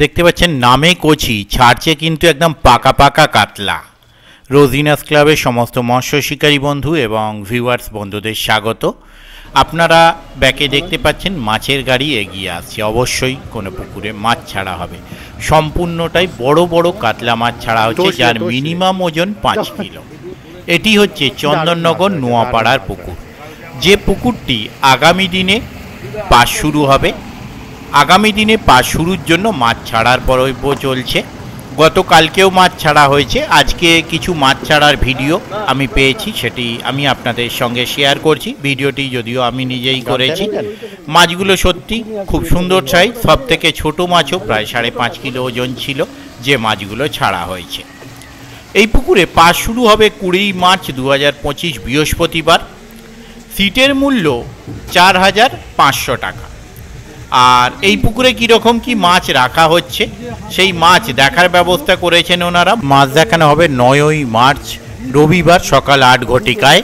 দেখতে পাচ্ছেন নামে কচি, ছাড়ছে কিন্তু একদম পাকা পাকা কাতলা। রোজিনাস ক্লাবের সমস্ত মৎস্য শিকারী বন্ধু এবং ভিউয়ার্স বন্ধুদের স্বাগত। আপনারা ব্যাকে দেখতে পাচ্ছেন মাছের গাড়ি এগিয়ে আসছে। অবশ্যই কোনো পুকুরে মাছ ছাড়া হবে, সম্পূর্ণটাই বড় বড় কাতলা মাছ ছাড়া হচ্ছে, যার মিনিমাম ওজন 5 কিলো। এটি হচ্ছে চন্দননগর নোয়াপাড়ার পুকুর, যে পুকুরটি আগামী দিনে পাস শুরু হবে। আগামী দিনে পাস শুরুর জন্য মাছ ছাড়ার পর্ব চলছে। গতকালকেও মাছ ছাড়া হয়েছে, আজকে কিছু মাছ ছাড়ার ভিডিও আমি পেয়েছি, সেটি আমি আপনাদের সঙ্গে শেয়ার করছি। ভিডিওটি যদিও আমি নিজেই করেছি। মাছগুলো সত্যি খুব সুন্দর সাইজ, সব থেকে ছোটো মাছও প্রায় 5.5 কিলো ওজন ছিল যে মাছগুলো ছাড়া হয়েছে। এই পুকুরে পাস শুরু হবে 20 মার্চ 2025 বৃহস্পতিবার। সিটের মূল্য 4,500 টাকা। আর এই পুকুরে কীরকম কি মাছ রাখা হচ্ছে সেই মাছ দেখার ব্যবস্থা করেছেন ওনারা। মাছ দেখানো হবে 9ই মার্চ রবিবার সকাল 8 ঘটিকায়।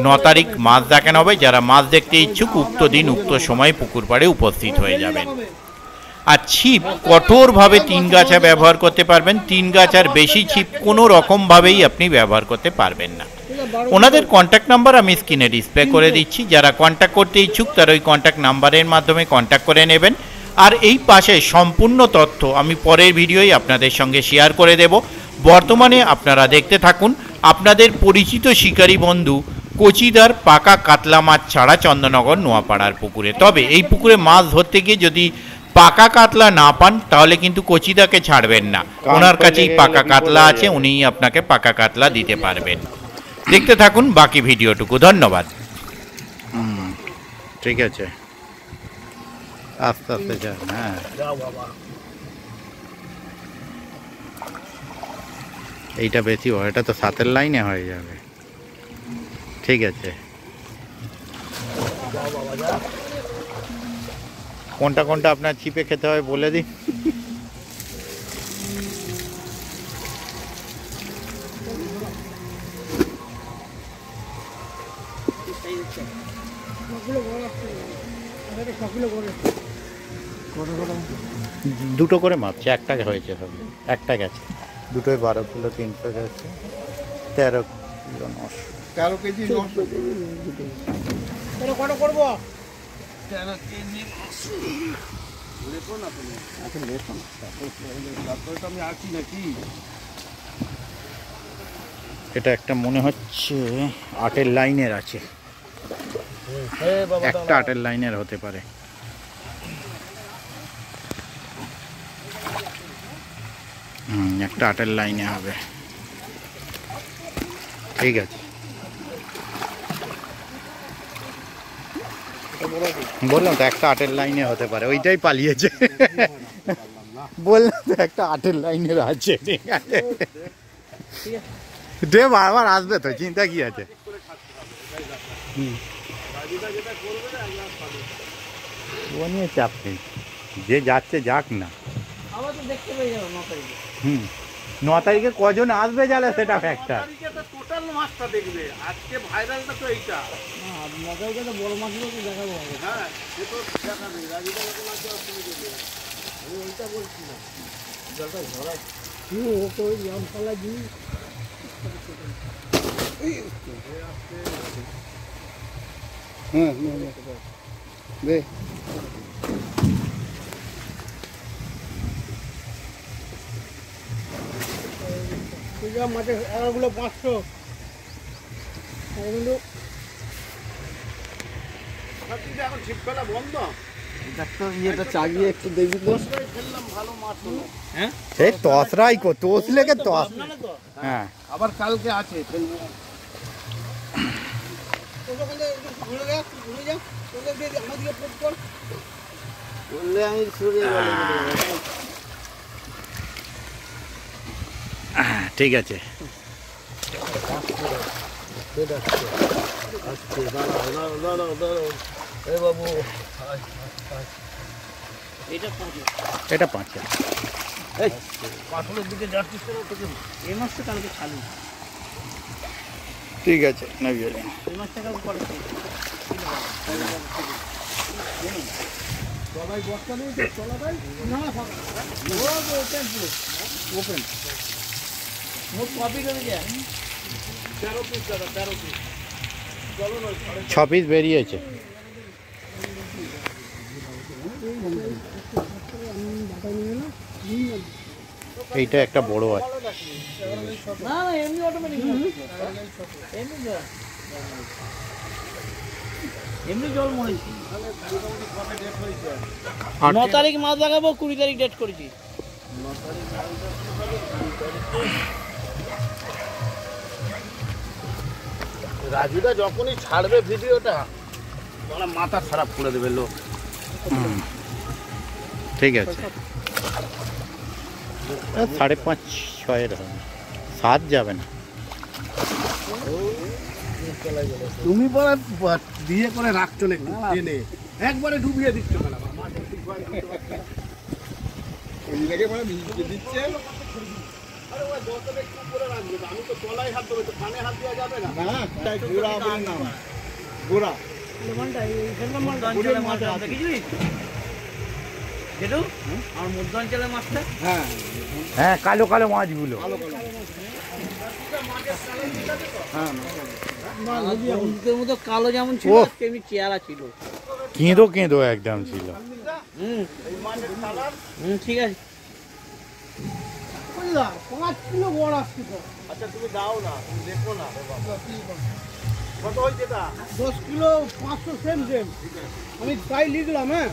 9 তারিখ মাছ দেখানো হবে। যারা মাছ দেখতে ইচ্ছুক উক্ত দিন উক্ত সময় পুকুর পাড়ে উপস্থিত হয়ে যাবেন। আর ছিপ কঠোরভাবে 3 গাছা ব্যবহার করতে পারবেন। 3 গাছার বেশি ছিপ কোনো রকমভাবেই আপনি ব্যবহার করতে পারবেন না। ওনাদের কন্ট্যাক্ট নাম্বার আমি স্ক্রিনে ডিসপ্লে করে দিচ্ছি। যারা কন্ট্যাক্ট করতে ইচ্ছুক তারা ওই কন্ট্যাক্ট নাম্বারের মাধ্যমে কন্ট্যাক্ট করে নেবেন। আর এই পাশে সম্পূর্ণ তথ্য আমি পরের ভিডিওই আপনাদের সঙ্গে শেয়ার করে দেব। বর্তমানে আপনারা দেখতে থাকুন আপনাদের পরিচিত শিকারী বন্ধু কচিদার পাকা কাতলা মাছ ছাড়া চন্দননগর নোয়াপাড়ার পুকুরে। তবে এই পুকুরে মাছ ধরতে গিয়ে যদি পাকা কাতলা না পান তাহলে কিন্তু কচিদাকে ছাড়বেন না। ওনার কাছেই পাকা কাতলা আছে, উনিই আপনাকে পাকা কাতলা দিতে পারবেন। দেখতে থাকুন বাকি ভিডিওটুকু। ধন্যবাদ। ঠিক আছে, আস্তে আস্তে যান। হ্যাঁ, এইটা বেশি হয়, এটা তো 7-এর লাইনে হয়ে যাবে। ঠিক আছে, কোনটা কোনটা আপনার ছিপে খেতে হয় বলে দিই। দুটো করে মাপছে, একটা হয়েছে সব, একটা গেছে, দুটোই 12 কিলো, 300 গেছে, 13 কিলো 900, 13 কেজি 900 করবো। এটা একটা মনে হচ্ছে 8-এর লাইনের আছে, একটা 8-এর লাইনের হতে পারে। একটা 8-এর লাইনে হবে। ঠিক আছে, বললাম তো একটা 8-এর লাইনে হতে পারে, ওইটাই পালিয়েছে। বললাম তো একটা 8-এর লাইনের আছে। ঠিক আছে, দে বারবার আসবে তো, চিন্তা কি আছে। ও নিয়ে চাপ নেই, যে যাচ্ছে যাক না। 9 তারিখে কজন আসবে জালে সেটা একটা। টোটাল মাছটা দেখবে, আজকে ভাইরালটা তো এইটা। না 9 তারিখে তো বড় মাছগুলো তো দেখাবো। হ্যাঁ, সে তো দেখাবে, রাজিদা যখন আছে অসুবিধা নেই। আমি ওইটা বলছিলাম, জলটা ঝরা কি ও তো ওই আমতলা দি হ্যাঁ দে মাঠে এগুলো 500 কিন্তু এখন ছিপ ফেলা বন্ধ। ইয়েটা চাগিয়ে একটু দেখবি তো, ফেললাম ভালো মাছ হলো। হ্যাঁ, সেই তসরাই কো তোস লেগে তস। হ্যাঁ, আবার কালকে আছে ফেলবো। তোকে বলে ঘুরে যা তোকে দিয়ে আমাদিকে পোস্ট কর বললে আমি সরিয়ে গেল। ঠিক আছে, এটা 5। পাথরের দিকে যাচ্ছিস এই মাছটা কালকে ছাড়ি। ঠিক আছে, এই মাছটা কালকে ছ পিস বেরিয়েছে। এইটা একটা বড় আছে। এমনি জল মরেছি। 9 তারিখ মাছ লাগাবো, 20 তারিখ ডেট করেছি। রাজুদা যখনই ছাড়বে ভিডিওটা মানে মাথা খারাপ করে দেবে লোক। ঠিক আছে, 5.5-6 হবে, 7 যাবে না। তুমি পরে দিয়ে করে রাখছো না টেনে, একবারে ডুবিয়ে দিচ্ছ কেন? দিচ্ছে আমি তো তলায় হাত দেবো, কানে হাত দেওয়া যাবে না। গোড়া আর মধ্য অঞ্চলের মাছটা, হ্যাঁ হ্যাঁ, কালো কালো মাছগুলো। সমুদ্রের মতো কালো যেমন ছিল তেমনি চেহারা ছিল, কেঁদো কেঁদো একদম ছিল। ঠিক আছে। 5 কিলো বড় আসছে তো। আচ্ছা তুমি দাও না, তুমি দেখো না কত হয়েছে। 10 কিলো 500 সেম। আমি তাই লিখলাম। হ্যাঁ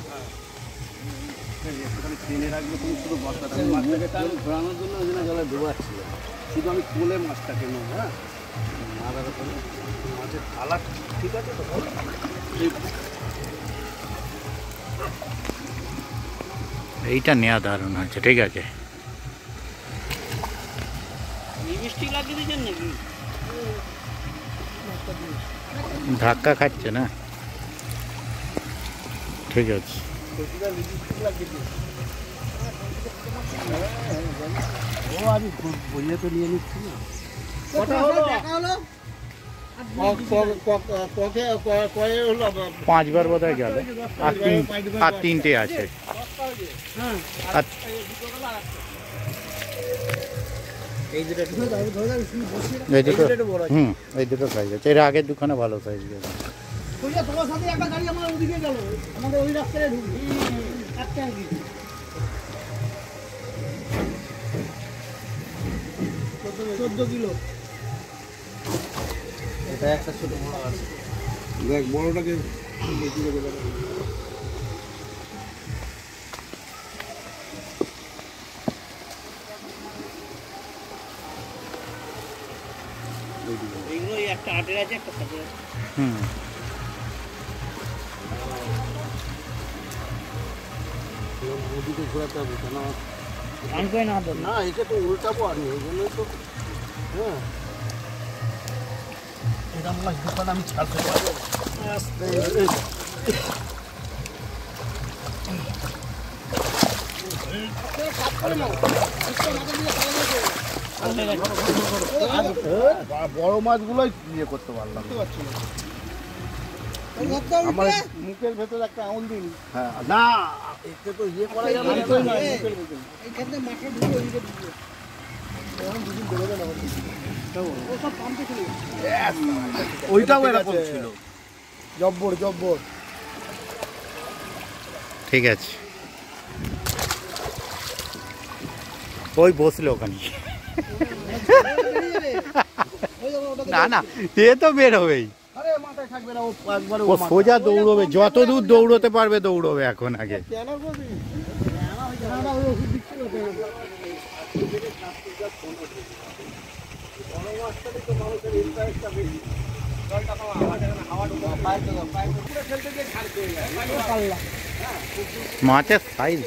টেনে রাখবে তুমি শুধু বস্তাটা, মাছটাকে টান ঘোরানোর জন্য ওই জন্য জলে ডুবাচ্ছি, শুধু আমি কোলে মাছটাকে নেব। হ্যাঁ মাছের থালা ঠিক আছে তো? এইটা নেওয়া দারুণ আছে। ঠিক আছে, লিপস্টিক লাগিয়ে দিয়েছেন নাকি? ধাক্কা খাচ্ছে না। ঠিক আছে, ও আমি বইয়ে তো নিয়ে নিচ্ছি না। 5 বার বোধহয় গেল, আর 3টে আছে। এই দুটো এই দুটো সাইজ আছে। এর আগের দুখানে ভালো সাইজ গেছে। তোমার সাথে একটা গাড়ি আমার ওদিকে গেল, আমাদের ওই রাস্তায় ঢুকবে। 14 কিলো। এটা একটা ছোট বড় আছে। দেখ বড়টাকে বেশি করে দেবে। এইগুলো একটা 8 আছে, একটা 7 আছে। ওদিকে ঘোরাতে হবে কেন? না এটা তো উল্টাবো আমি, ওই জন্যই তো। হ্যাঁ এটা মাছ দোকান আমি ছাড়তে পারবো। বড় মাছগুলোই ইয়ে করতে পারলাম আমার মুখের ভেতর একটা আঙুল দিন। হ্যাঁ না এতে তো ইয়ে করা যাবে না। এইখানে মাথা ঢুকে ওইদিকে ঢুকে ওইটাও এরকম ছিল। জব্বর জব্বর। ঠিক আছে, ওই বসলো ওখানে। না না, এ তো বের হবেই। ও সোজা দৌড়বে, যত দূর দৌড়তে পারবে দৌড়বে এখন। আগে মাছের সাইজ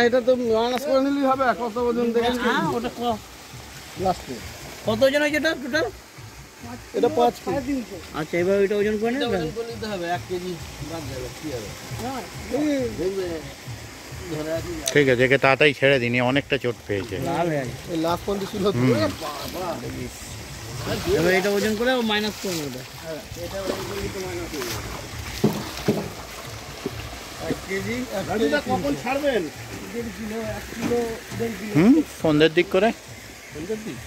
এটা তো মাইনাস করে নিলেই হবে। কত ওজন দেখেন? কত ওজন হয়েছে টোটাল? এটা 5 সাড়ে কেজি। 300। আচ্ছা এবার ওইটা ওজন করে নেবেন। নিতে হবে 1 কেজি বাদ যাবে কি হবে হ্যাঁ, এই দেখবে ধরে রাখি ঠিক আছে, একে তাড়াতাড়ি ছেড়ে দিন, এ অনেকটা চোট পেয়েছে। লাল হয়ে গেছে। এই লাস্ট পর্যন্ত ছিল তো। হুম। বাবা এবার এটা ওজন করে মাইনাস করবো ওটা। এটা ওই তো মাইনাস হয়ে যাবে 1 কেজি। গাড়িটা কখন ছাড়বেন? 1.5 কিলো 1 কিলো 1.5 কিলো। হুম, সন্ধ্যের দিক করে। সন্ধ্যের দিক?